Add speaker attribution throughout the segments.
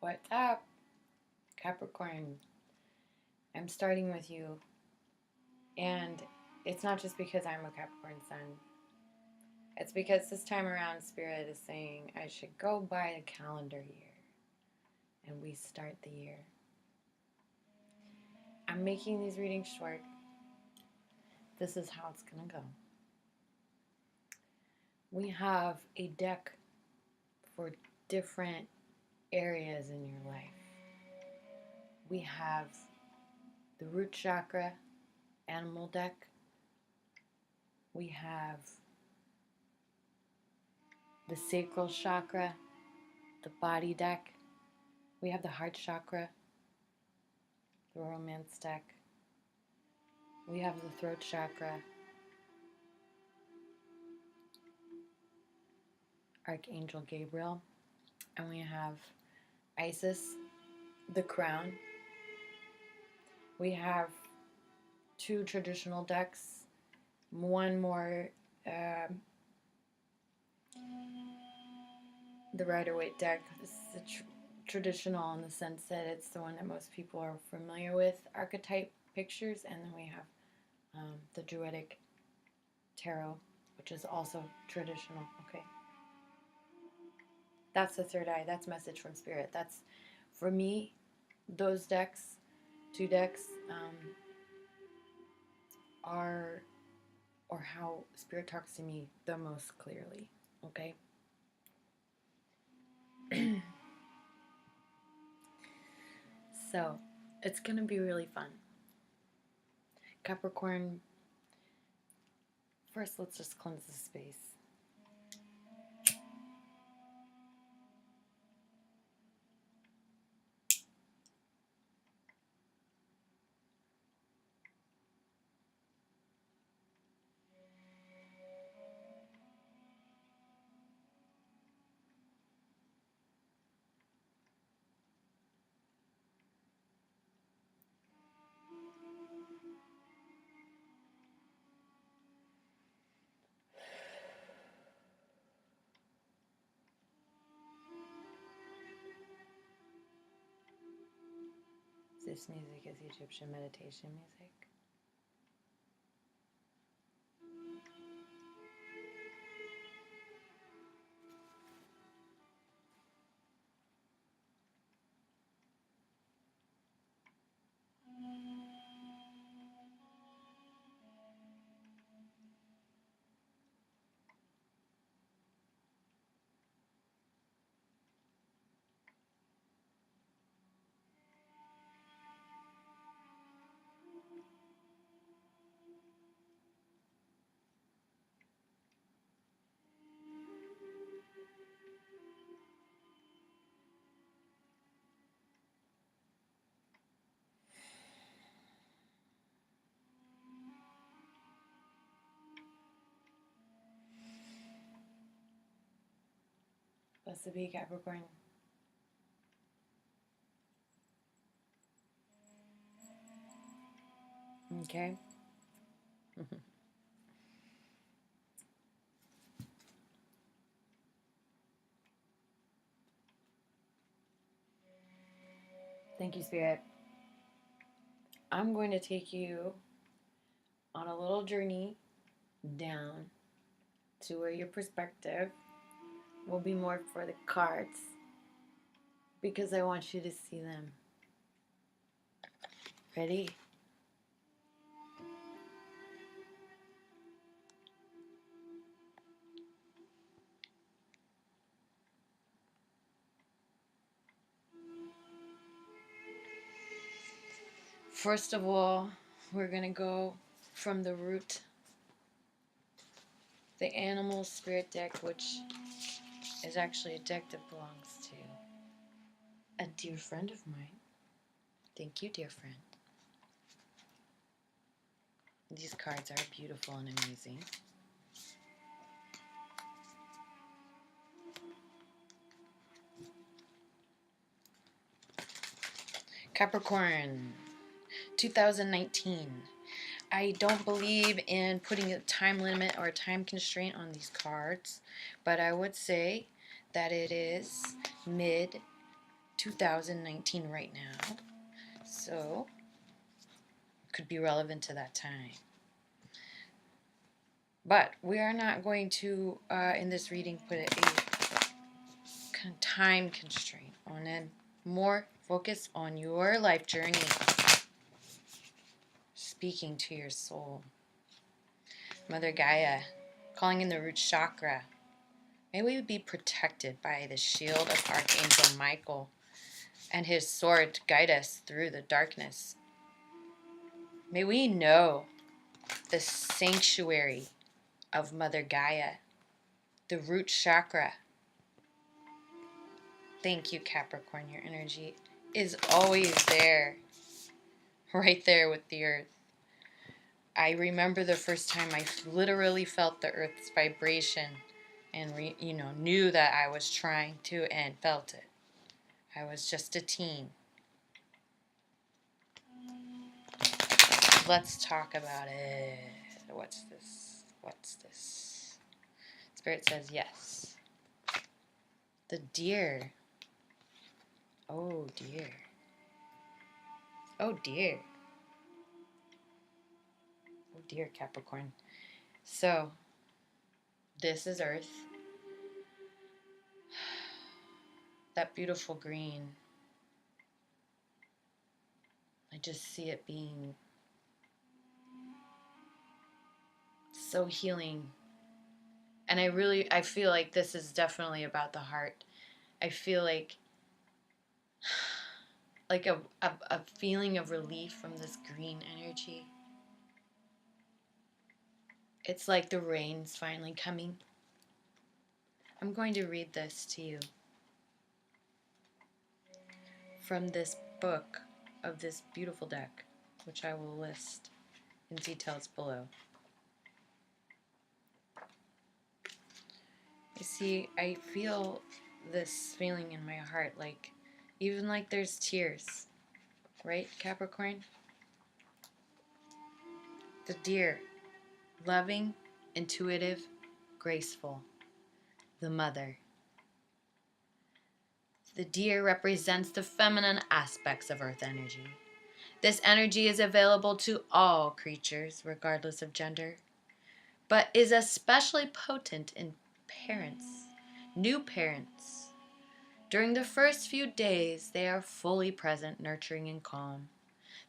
Speaker 1: What's up, Capricorn? I'm starting with you, and it's not just because I'm a Capricorn sun. It's because this time around, Spirit is saying I should go by the calendar year, and we start the year. I'm making these readings short. This is how it's gonna go. We have a deck for different areas in your life. We have the root chakra animal deck. We have the sacral chakra, the body deck. We have the heart chakra, the romance deck. We have the throat chakra, Archangel Gabriel, and we have Isis, the crown. We have two traditional decks, one more, the Rider-Waite deck. This is a traditional in the sense that it's the one that most people are familiar with, archetype pictures, and then we have the Druidic tarot, which is also traditional. Okay, that's the third eye. That's message from Spirit. That's, for me, those decks, two decks, are, or how Spirit talks to me the most clearly. Okay. So it's gonna be really fun. Capricorn, first let's just cleanse the space. This music is Egyptian meditation music. Blessed be Capricorn. Okay. Thank you, Spirit. I'm going to take you on a little journey down to where your perspective will be more for the cards, because I want you to see them. Ready? First of all, we're going to go from the root, the animal spirit deck, which is actually a deck that belongs to a dear friend of mine. Thank you, dear friend. These cards are beautiful and amazing. Capricorn, 2019. I don't believe in putting a time limit or a time constraint on these cards, but I would say that it is mid 2019 right now. So, could be relevant to that time. But we are not going to, in this reading, put a time constraint on it. More focus on your life journey. Speaking to your soul. Mother Gaia, calling in the root chakra. May we be protected by the shield of Archangel Michael and his sword to guide us through the darkness. May we know the sanctuary of Mother Gaia, the root chakra. Thank you, Capricorn. Your energy is always there, right there with the earth. I remember the first time I literally felt the earth's vibration and knew that I was trying to and felt it. I was just a teen. Let's talk about it. What's this? What's this? Spirit says yes. The deer. Oh dear. Oh dear. Oh dear, Capricorn. So, this is Earth. That beautiful green. I just see it being so healing. And I feel like this is definitely about the heart. I feel like a feeling of relief from this green energy. It's like the rain's finally coming. I'm going to read this to you from this book of this beautiful deck, which I will list in details below. You see, I feel this feeling in my heart, like even like there's tears, right, Capricorn? The deer, loving, intuitive, graceful. The mother. The deer represents the feminine aspects of earth energy. This energy is available to all creatures, regardless of gender, but is especially potent in parents, new parents. During the first few days, they are fully present, nurturing, and calm.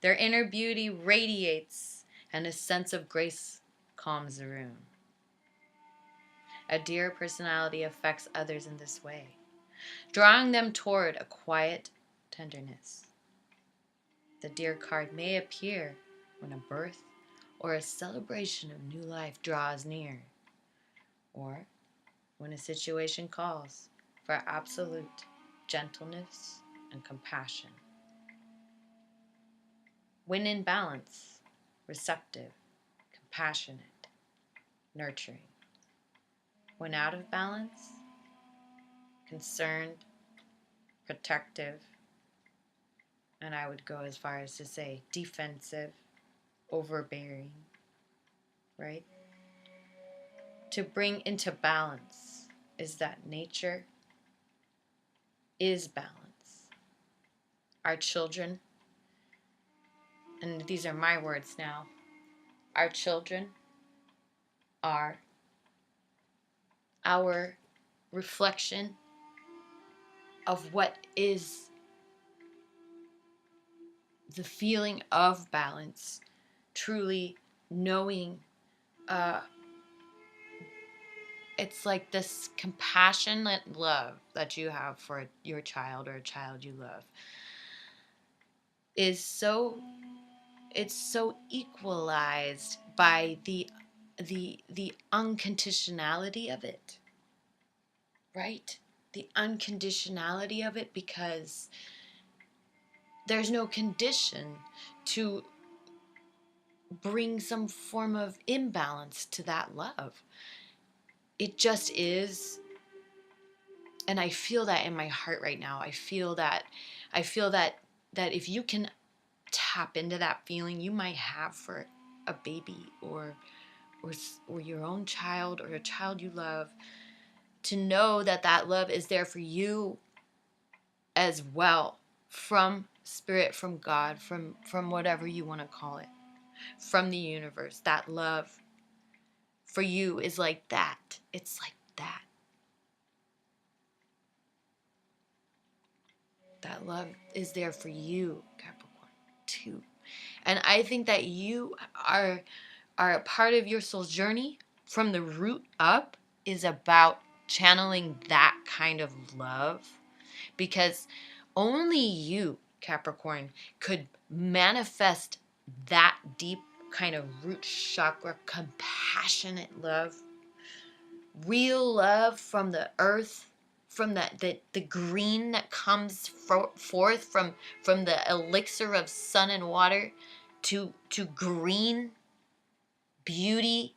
Speaker 1: Their inner beauty radiates, and a sense of grace calms the room. A deer personality affects others in this way, drawing them toward a quiet tenderness. The deer card may appear when a birth or a celebration of new life draws near, or when a situation calls for absolute gentleness and compassion. When in balance, receptive, compassionate, nurturing. When out of balance, concerned, protective, and I would go as far as to say defensive, overbearing, right? To bring into balance is that nature is balance. Our children, and these are my words now, our children are our reflection of what is the feeling of balance, truly knowing it's like this compassionate love that you have for your child or a child you love is so equalized by the unconditionality of it, right? The unconditionality of it, because there's no condition to bring some form of imbalance to that love. It just is. And I feel that in my heart right now. I feel that if you can tap into that feeling you might have for a baby or your own child or a child you love, to know that that love is there for you as well, from spirit, from God, from whatever you want to call it, from the universe. That love for you is like that. It's like that. That love is there for you, Capricorn, too. And I think that you are a part of your soul's journey from the root up is about channeling that kind of love, because only you, Capricorn, could manifest that deep kind of root chakra, compassionate love, real love from the earth, from the green that comes forth from the elixir of sun and water to green beauty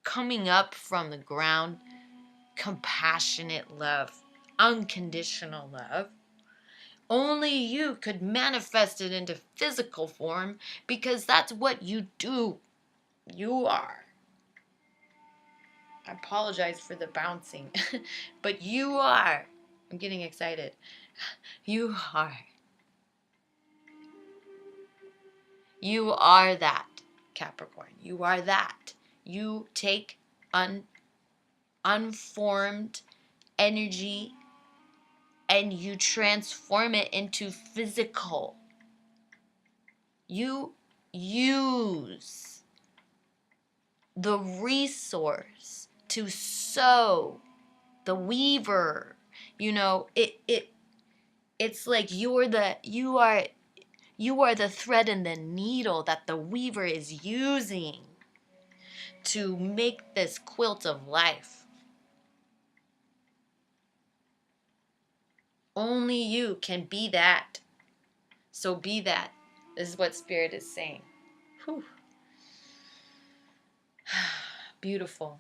Speaker 1: coming up from the ground, compassionate love, unconditional love. Only you could manifest it into physical form, because that's what you do. You are. I apologize for the bouncing, but you are. I'm getting excited. You are. You are that, Capricorn. You are that. You take unformed energy and you transform it into physical. You use the resource to sow, the weaver. It's like you are the thread and the needle that the weaver is using to make this quilt of life. Only you can be that. So be that. This is what Spirit is saying. Whew. Beautiful.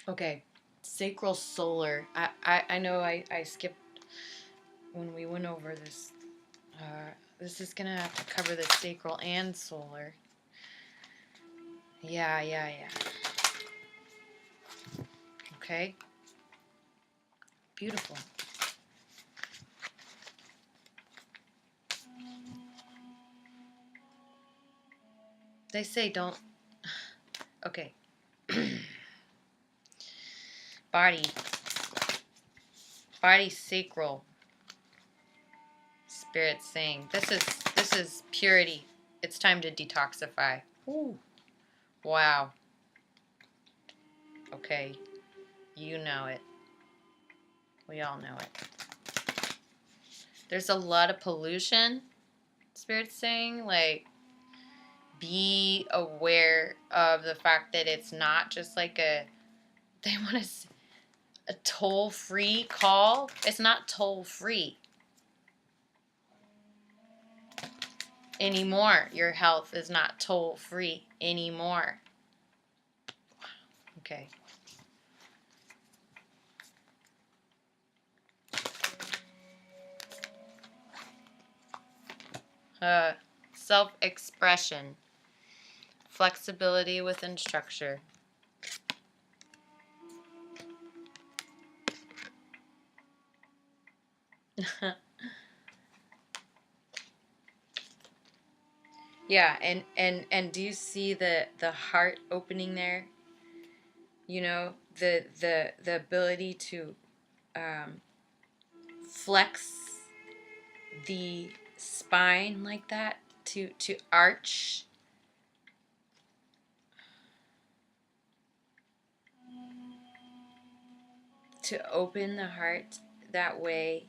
Speaker 1: Okay. Sacral solar. I know I skipped when we went over this. This is going to have to cover the sacral and solar. Yeah. Okay. Beautiful. They say don't. Okay. Body sacral. Spirit saying this is purity. It's time to detoxify. Ooh. Wow. Okay. You know it. We all know it. There's a lot of pollution. Spirit's saying, like, be aware of the fact that it's not just like a toll-free call. It's not toll-free anymore. Your health is not toll-free anymore. Okay. Self-expression. Flexibility within structure. Yeah, and do you see the heart opening there? You know, the ability to flex the spine like that, to arch. To open the heart that way.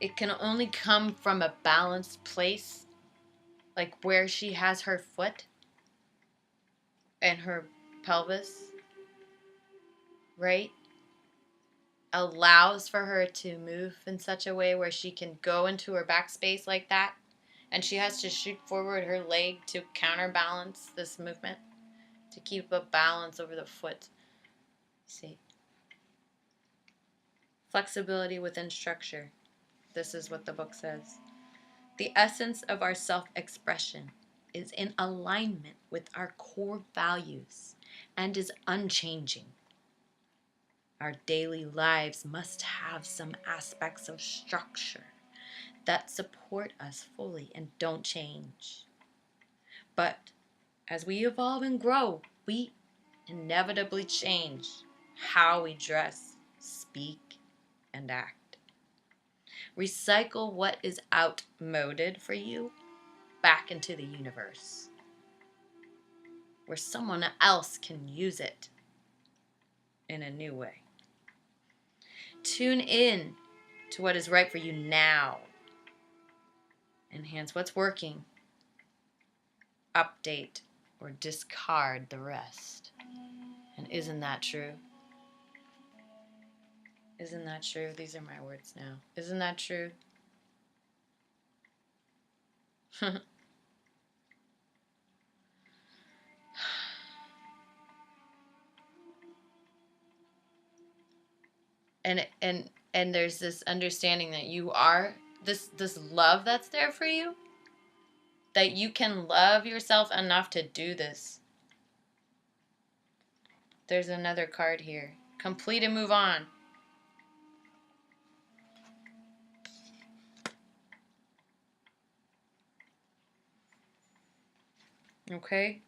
Speaker 1: It can only come from a balanced place, like where she has her foot and her pelvis, right? Allows for her to move in such a way where she can go into her backspace like that, and she has to shoot forward her leg to counterbalance this movement, to keep a balance over the foot. See? Flexibility within structure. This is what the book says. The essence of our self-expression is in alignment with our core values and is unchanging. Our daily lives must have some aspects of structure that support us fully and don't change. But as we evolve and grow, we inevitably change how we dress, speak, and act. Recycle what is outmoded for you back into the universe, where someone else can use it in a new way. Tune in to what is right for you now. Enhance what's working. Update or discard the rest. And isn't that true? Isn't that true? These are my words now. Isn't that true? and there's this understanding that you are this love that's there for you, that you can love yourself enough to do this. There's another card here. Complete and move on. Okay?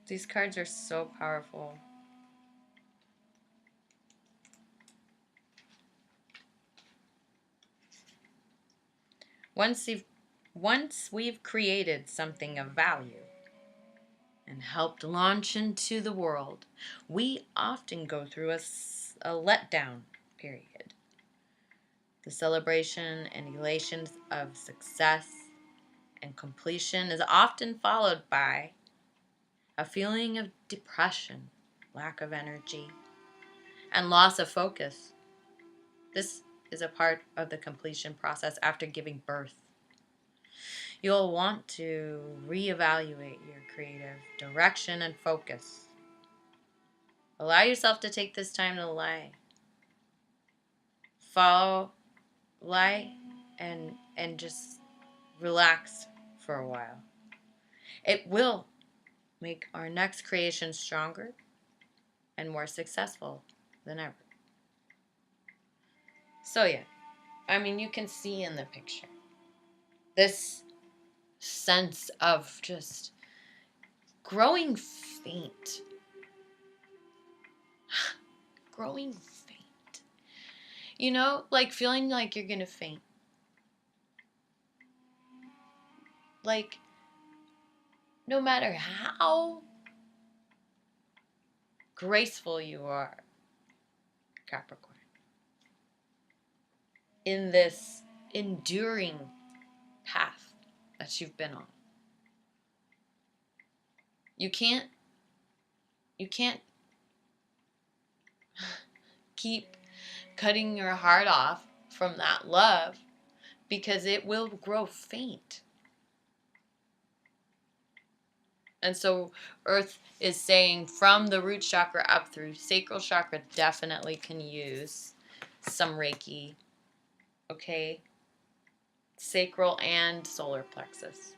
Speaker 1: These cards are so powerful. Once we've created something of value and helped launch into the world, we often go through a letdown period. The celebration and elation of success and completion is often followed by a feeling of depression, lack of energy, and loss of focus. This is a part of the completion process after giving birth. You'll want to reevaluate your creative direction and focus. Allow yourself to take this time to lie. Lie and just relax for a while. It will make our next creation stronger and more successful than ever. So yeah, I mean, you can see in the picture this sense of just growing faint. Growing faint. You know, like feeling like you're gonna faint. Like, no matter how graceful you are, Capricorn, in this enduring path that you've been on, you can't keep cutting your heart off from that love, because it will grow faint. And so Earth is saying from the root chakra up through sacral chakra definitely can use some Reiki. Okay? Sacral and solar plexus.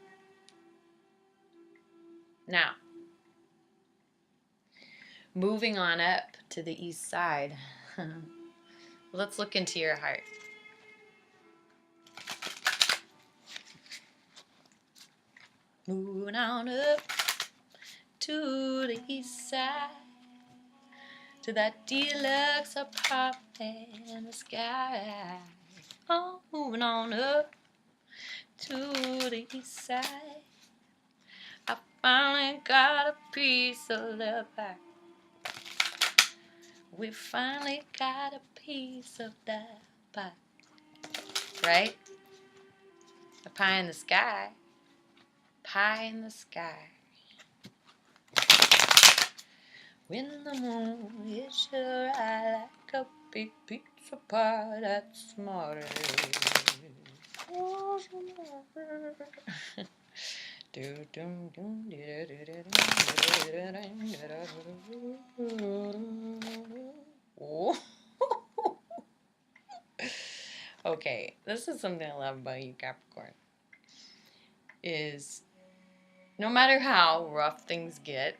Speaker 1: Now, moving on up to the east side, let's look into your heart. Moving on up to the east side, to that deluxe apartment in the sky. Oh, moving on up to the east side, I finally got a piece of the pie. We finally got a piece of that pie. Right? A pie in the sky. Pie in the sky. When the moon hits your eye like a big pizza pie, that's smarter. Oh, smarter. Okay, this is something I love about you, Capricorn. Is no matter how rough things get,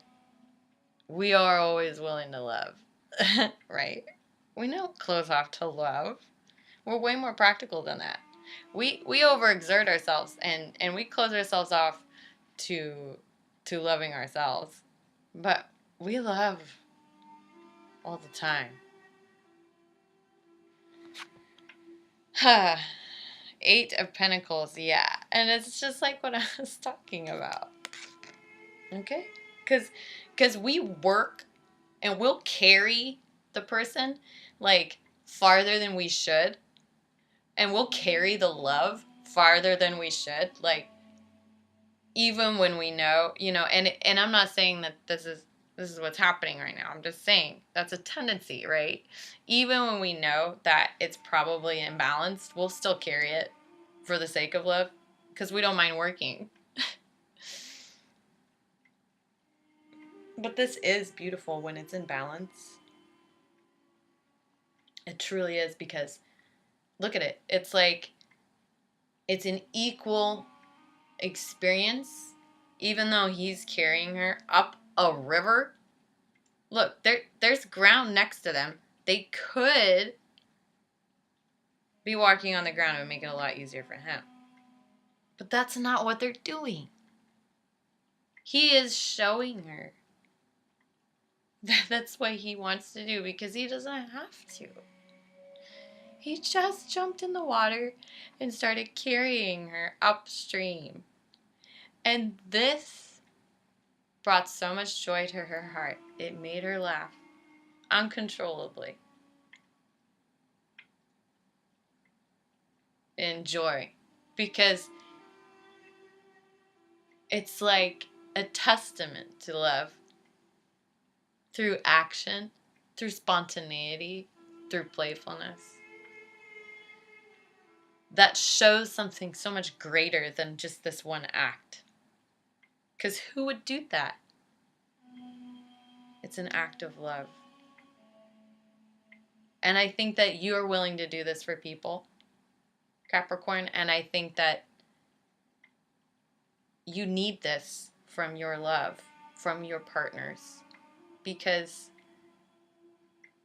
Speaker 1: we are always willing to love. Right? We don't close off to love. We're way more practical than that. We overexert ourselves and we close ourselves off to loving ourselves. But we love all the time. Eight of Pentacles, yeah. And it's just like what I was talking about. Okay? Because we work and we'll carry the person like farther than we should. And we'll carry the love farther than we should. Like, even when we know, and I'm not saying that this is what's happening right now. I'm just saying that's a tendency, right? Even when we know that it's probably imbalanced, we'll still carry it for the sake of love because we don't mind working. But this is beautiful when it's in balance. It truly is, because look at it. It's like it's an equal experience, even though he's carrying her up a river. Look, there's ground next to them. They could be walking on the ground and make it a lot easier for him. But that's not what they're doing. He is showing her. That's what he wants to do, because he doesn't have to. He just jumped in the water and started carrying her upstream. And this brought so much joy to her heart. It made her laugh uncontrollably. In joy. Because it's like a testament to love. Through action, through spontaneity, through playfulness. That shows something so much greater than just this one act. Because who would do that? It's an act of love. And I think that you are willing to do this for people, Capricorn, and I think that you need this from your love, from your partners, because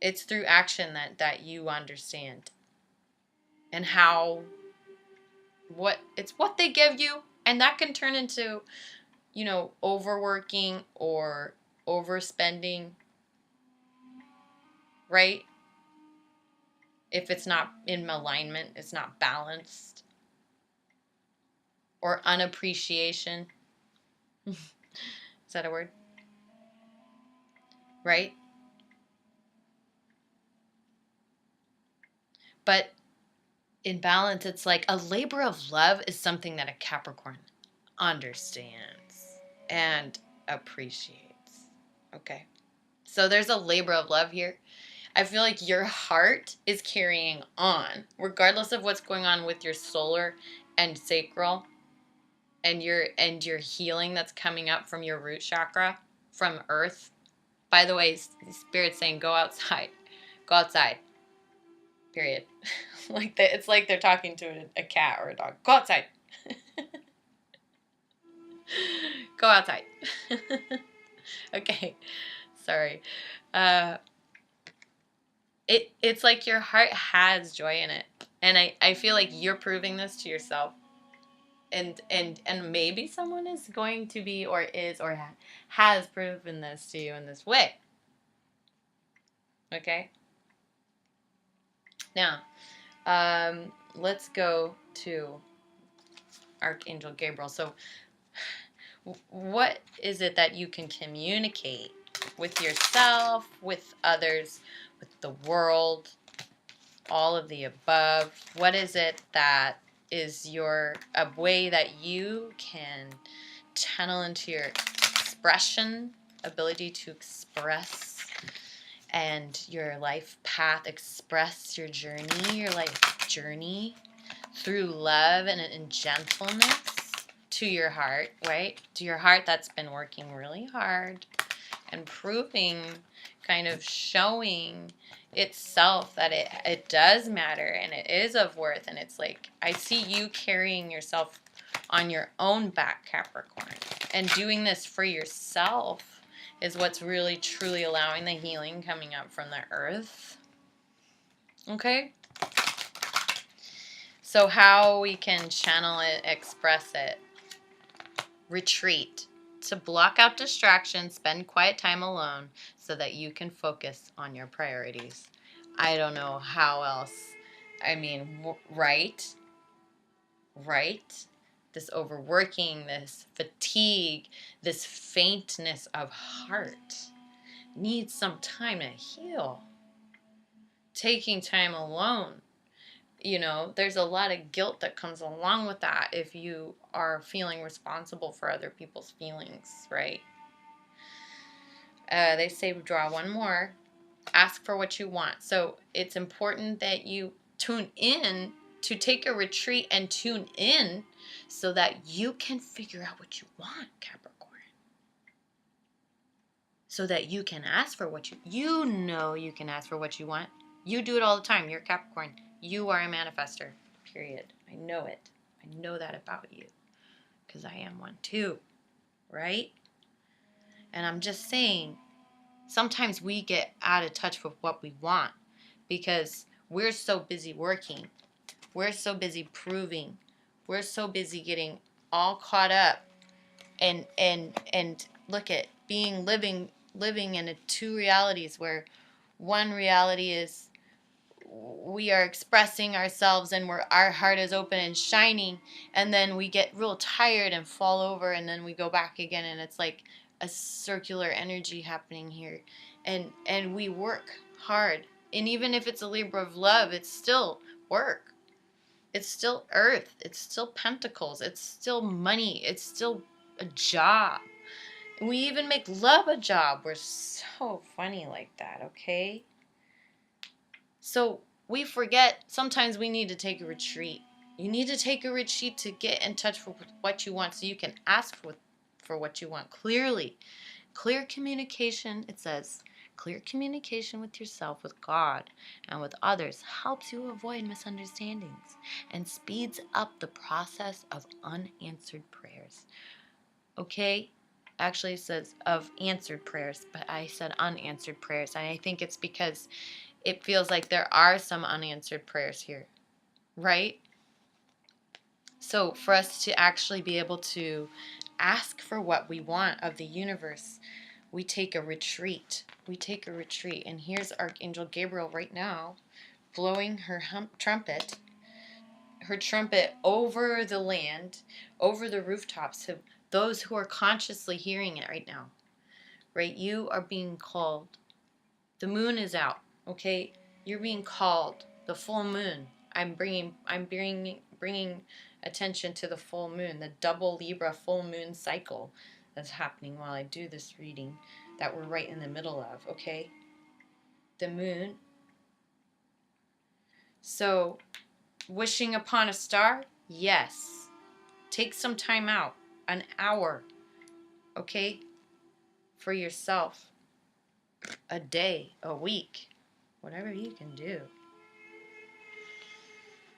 Speaker 1: it's through action that you understand and how it's what they give you, and that can turn into, overworking or overspending, right? If it's not in alignment, it's not balanced, or unappreciation. Is that a word? Right? But in balance, it's like a labor of love is something that a Capricorn understands and appreciates. Okay? So there's a labor of love here. I feel like your heart is carrying on, regardless of what's going on with your solar and sacral and your healing that's coming up from your root chakra, from earth. By the way, Spirit's saying go outside. Go outside. Period. It's like they're talking to a cat or a dog. Go outside. Go outside. Okay. Sorry. It's like your heart has joy in it. And I feel like you're proving this to yourself. And maybe someone is going to be or is or has proven this to you in this way. Okay? Now, let's go to Archangel Gabriel. So, what is it that you can communicate with yourself, with others, with the world, all of the above? What is it that is a way that you can channel into your expression, ability to express, and your life path, express your life journey through love and gentleness to your heart, right? To your heart that's been working really hard and proving, kind of showing itself that it does matter and it is of worth. And it's like, I see you carrying yourself on your own back, Capricorn. And doing this for yourself is what's really truly allowing the healing coming up from the earth. Okay? So how we can channel it, express it. Retreat. To block out distractions, spend quiet time alone so that you can focus on your priorities. I don't know how else. I mean, right? Right? This overworking, this fatigue, this faintness of heart needs some time to heal. Taking time alone. You know, there's a lot of guilt that comes along with that if you are feeling responsible for other people's feelings, right? They say draw one more, ask for what you want. So it's important that you tune in, to take a retreat and tune in so that you can figure out what you want, Capricorn. So that you can ask for what you know you can ask for what you want. You do it all the time. You're Capricorn. You are a manifester, period. I know it. I know that about you because I am one too, right? And I'm just saying, sometimes we get out of touch with what we want because we're so busy working. We're so busy proving. We're so busy getting all caught up and look at living in two realities, where one reality is we are expressing ourselves and our heart is open and shining, and then we get real tired and fall over, and then we go back again, and it's like a circular energy happening here, and we work hard, and even if it's a labor of love, it's still work. It's still earth. It's still pentacles. It's still money. It's still a job. We even make love a job. We're so funny like that, okay? So we forget sometimes we need to take a retreat. You need to take a retreat to get in touch with what you want so you can ask for what you want clearly. Clear communication, it says, clear communication with yourself, with God, and with others helps you avoid misunderstandings and speeds up the process of unanswered prayers. Okay? Actually, it says of answered prayers, but I said unanswered prayers. And I think it's because it feels like there are some unanswered prayers here, right? So for us to actually be able to ask for what we want of the universe, we take a retreat. We take a retreat. And here's Archangel Gabriel right now blowing her trumpet over the land, over the rooftops, to those who are consciously hearing it right now. Right? You are being called. The moon is out, okay? You're being called. The full moon. I'm bringing attention to the full moon, the double Libra full moon cycle that's happening while I do this reading that we're right in the middle of, okay? The moon. So, wishing upon a star? Yes. Take some time out, an hour, okay, for yourself. A day, a week, whatever you can do.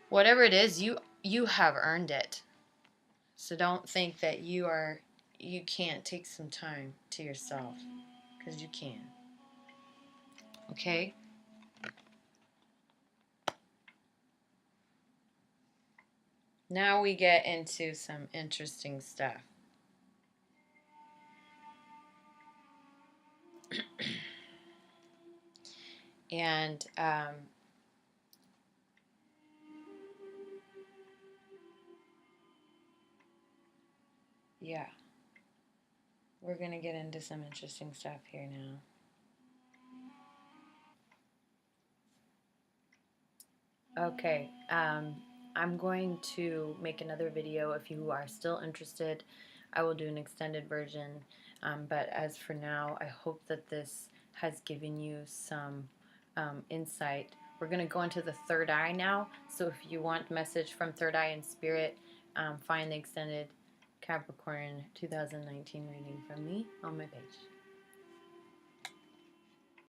Speaker 1: Whatever it is, you have earned it. So don't think that you can't take some time to yourself, because you can. Okay? Now we get into some interesting stuff. And yeah, we're going to get into some interesting stuff here now. Okay, I'm going to make another video. If you are still interested, I will do an extended version. But as for now, I hope that this has given you some insight. We're going to go into the third eye now. So if you want message from third eye and spirit, find the extended Capricorn 2019 reading from me on my page.